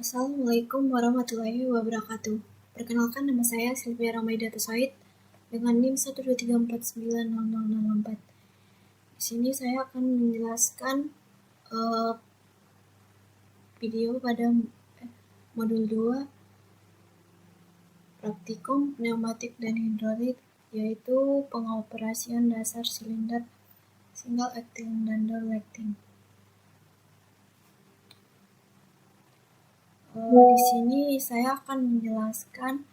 Assalamualaikum warahmatullahi wabarakatuh. Perkenalkan, nama saya Sylvia Ramaida Tusaid dengan NIM 123490004. Di sini saya akan menjelaskan video pada modul 2 praktikum pneumatik dan hidrolik, yaitu pengoperasian dasar silinder, single acting dan double acting. Di sini saya akan menjelaskan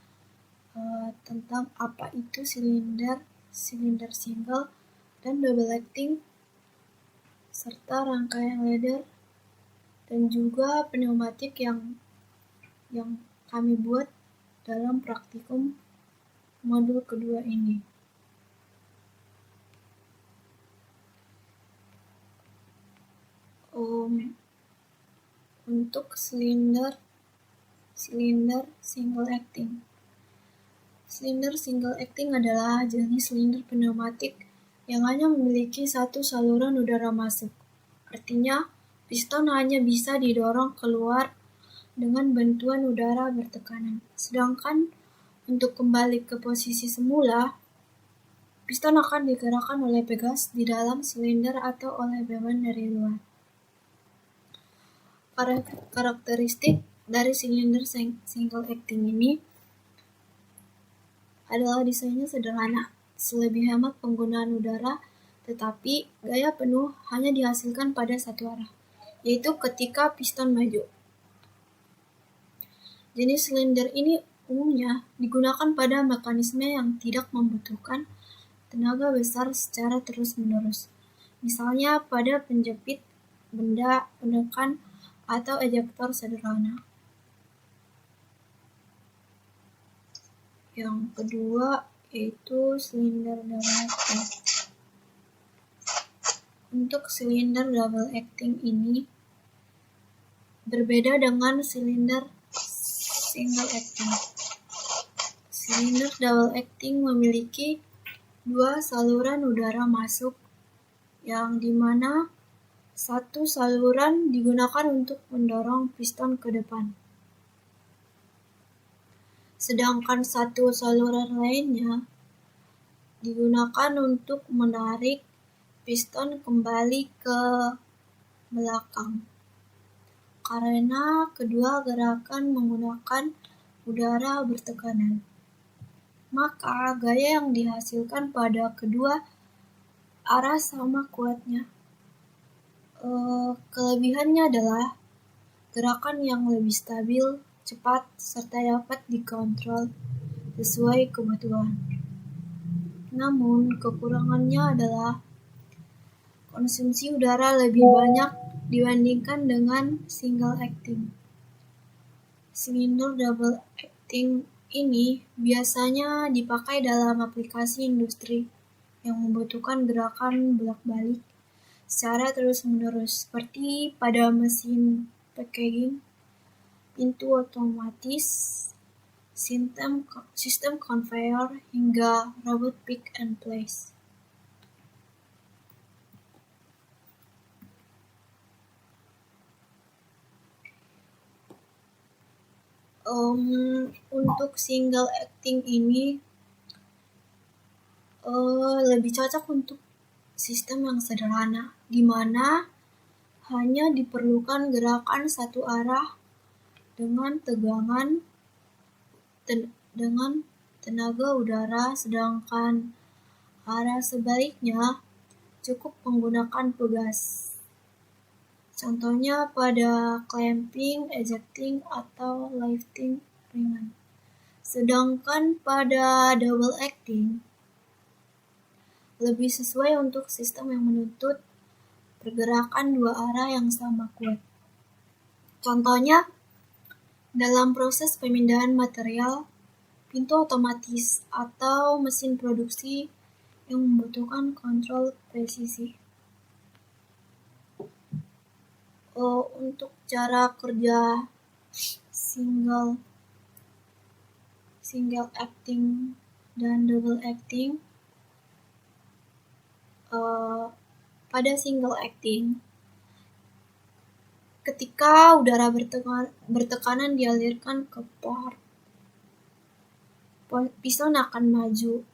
tentang apa itu silinder single dan double acting, serta rangkaian ladder dan juga pneumatik yang kami buat dalam praktikum modul kedua ini. Untuk silinder single acting. Silinder single acting adalah jenis silinder pneumatik yang hanya memiliki satu saluran udara masuk. Artinya, piston hanya bisa didorong keluar dengan bantuan udara bertekanan. Sedangkan untuk kembali ke posisi semula, piston akan digerakkan oleh pegas di dalam silinder atau oleh beban dari luar. Karakteristik dari silinder single acting ini adalah desainnya sederhana, lebih hemat penggunaan udara, tetapi gaya penuh hanya dihasilkan pada satu arah, yaitu ketika piston maju. Jenis silinder ini umumnya digunakan pada mekanisme yang tidak membutuhkan tenaga besar secara terus-menerus, misalnya pada penjepit benda, penekan, atau ejektor sederhana. Yang kedua yaitu silinder double acting. Untuk silinder double acting ini berbeda dengan silinder single acting. Silinder double acting memiliki dua saluran udara masuk, yang dimana satu saluran digunakan untuk mendorong piston ke depan, sedangkan satu saluran lainnya digunakan untuk menarik piston kembali ke belakang. Karena kedua gerakan menggunakan udara bertekanan, maka gaya yang dihasilkan pada kedua arah sama kuatnya. Kelebihannya adalah gerakan yang lebih stabil, cepat, serta dapat dikontrol sesuai kebutuhan. Namun, kekurangannya adalah konsumsi udara lebih banyak dibandingkan dengan single acting. Silinder double acting ini biasanya dipakai dalam aplikasi industri yang membutuhkan gerakan bolak-balik secara terus-menerus, seperti pada mesin packaging, pintu otomatis, sistem conveyor, hingga robot pick and place. Untuk single acting ini lebih cocok untuk sistem yang sederhana, di mana hanya diperlukan gerakan satu arah dengan tenaga udara, sedangkan arah sebaliknya cukup menggunakan pegas. Contohnya pada clamping, ejecting, atau lifting ringan. Sedangkan pada double acting lebih sesuai untuk sistem yang menuntut pergerakan dua arah yang sama kuat. Contohnya, dalam proses pemindahan material, pintu otomatis, atau mesin produksi yang membutuhkan kontrol presisi. Untuk cara kerja single acting dan double acting, pada single acting Ketika udara bertekanan dialirkan ke port, piston akan maju.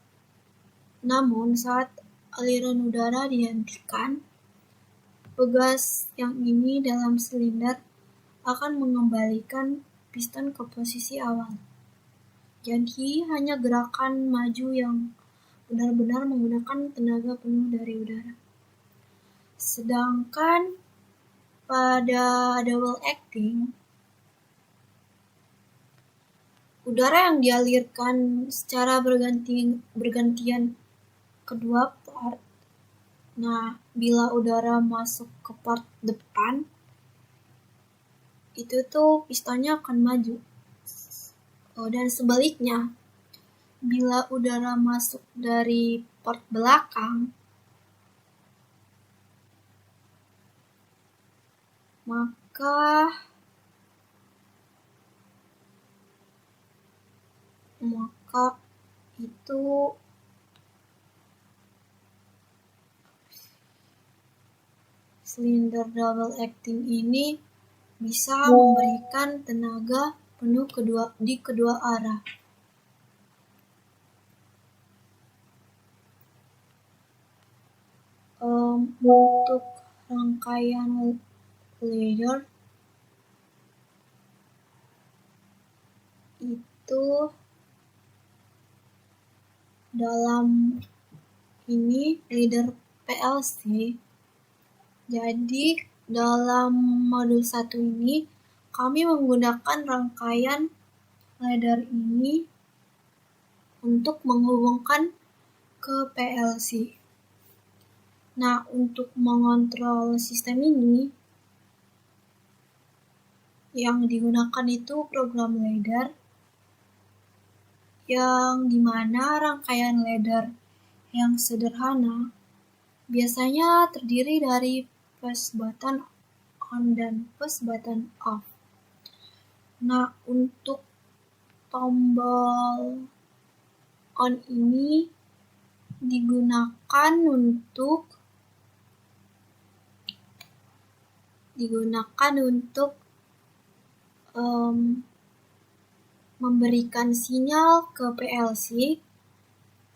Namun saat aliran udara dihentikan, pegas yang ini dalam silinder akan mengembalikan piston ke posisi awal. Jadi hanya gerakan maju yang benar-benar menggunakan tenaga penuh dari udara. Sedangkan pada double acting, udara yang dialirkan secara bergantian kedua port. Nah, bila udara masuk ke port depan, itu tuh pistonnya akan maju. Dan sebaliknya, bila udara masuk dari port belakang, maka itu silinder double acting ini bisa memberikan tenaga penuh di kedua arah. Untuk rangkaian ladder itu dalam ini ladder PLC. Jadi dalam modul 1 ini kami menggunakan rangkaian ladder ini untuk menghubungkan ke PLC. Nah, untuk mengontrol sistem ini yang digunakan itu program ladder, yang dimana rangkaian ladder yang sederhana biasanya terdiri dari push button on dan push button off. Nah, untuk tombol on ini digunakan untuk memberikan sinyal ke PLC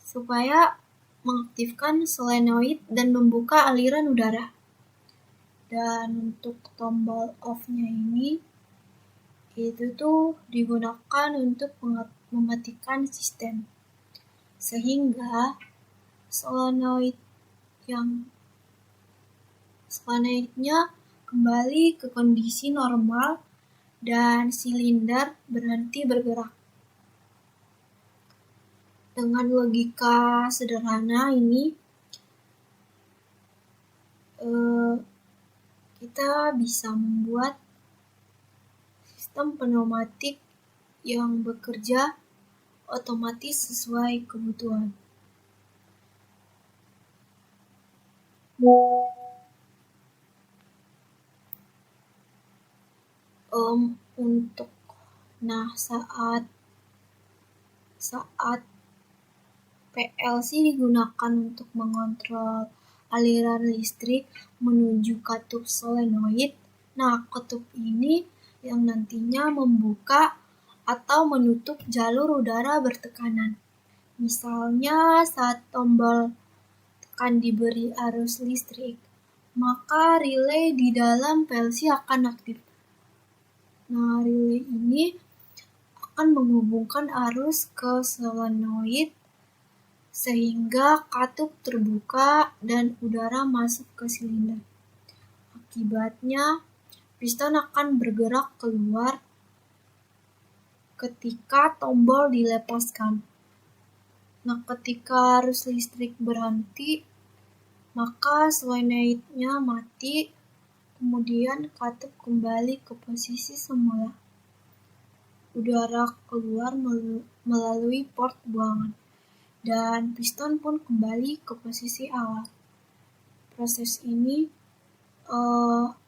supaya mengaktifkan solenoid dan membuka aliran udara. Dan untuk tombol off-nya ini itu tuh digunakan untuk mematikan sistem, sehingga solenoidnya kembali ke kondisi normal dan silinder berhenti bergerak. Dengan logika sederhana ini, kita bisa membuat sistem pneumatik yang bekerja otomatis sesuai kebutuhan. Saat PLC digunakan untuk mengontrol aliran listrik menuju katup solenoid. Nah, katup ini yang nantinya membuka atau menutup jalur udara bertekanan. Misalnya saat tombol tekan diberi arus listrik, maka relay di dalam PLC akan aktif. Nah, relay ini akan menghubungkan arus ke solenoid sehingga katup terbuka dan udara masuk ke silinder. Akibatnya, piston akan bergerak keluar ketika tombol dilepaskan. Nah, ketika arus listrik berhenti, maka solenoidnya mati, kemudian katup kembali ke posisi semula. Udara keluar melalui port buangan, dan piston pun kembali ke posisi awal. Proses ini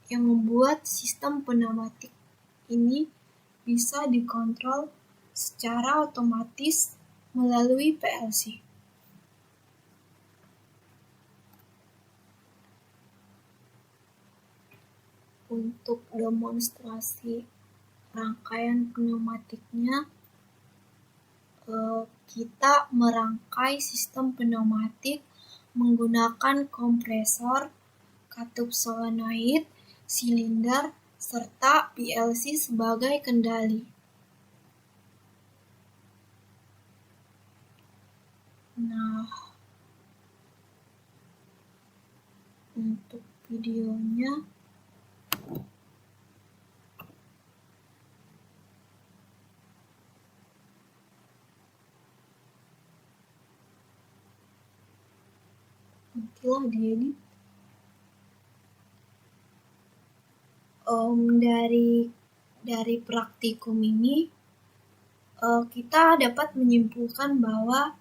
yang membuat sistem pneumatik ini bisa dikontrol secara otomatis melalui PLC. untuk demonstrasi rangkaian pneumatiknya, kita merangkai sistem pneumatik menggunakan kompresor, katup solenoid, silinder, serta PLC sebagai kendali. Nah, untuk videonya nantilah diedit. Dari praktikum ini kita dapat menyimpulkan bahwa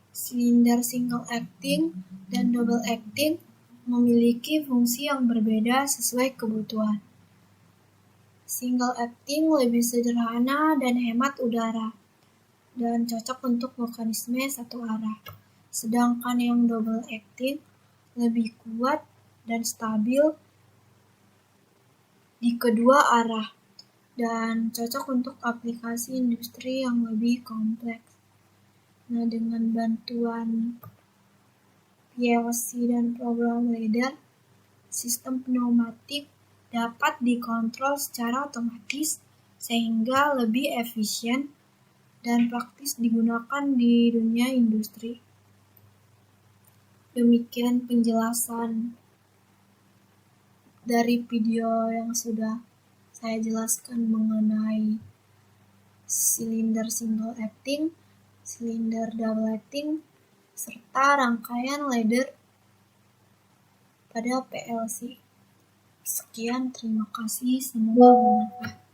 silinder single acting dan double acting memiliki fungsi yang berbeda sesuai kebutuhan. Single acting lebih sederhana dan hemat udara, dan cocok untuk mekanisme satu arah. Sedangkan yang double acting lebih kuat dan stabil di kedua arah, dan cocok untuk aplikasi industri yang lebih kompleks. Nah, dengan bantuan PLC dan program ladder, sistem pneumatik dapat dikontrol secara otomatis sehingga lebih efisien dan praktis digunakan di dunia industri. Demikian penjelasan dari video yang sudah saya jelaskan mengenai silinder single acting, silinder double acting, serta rangkaian ladder pada PLC. Sekian, terima kasih, semoga bermanfaat.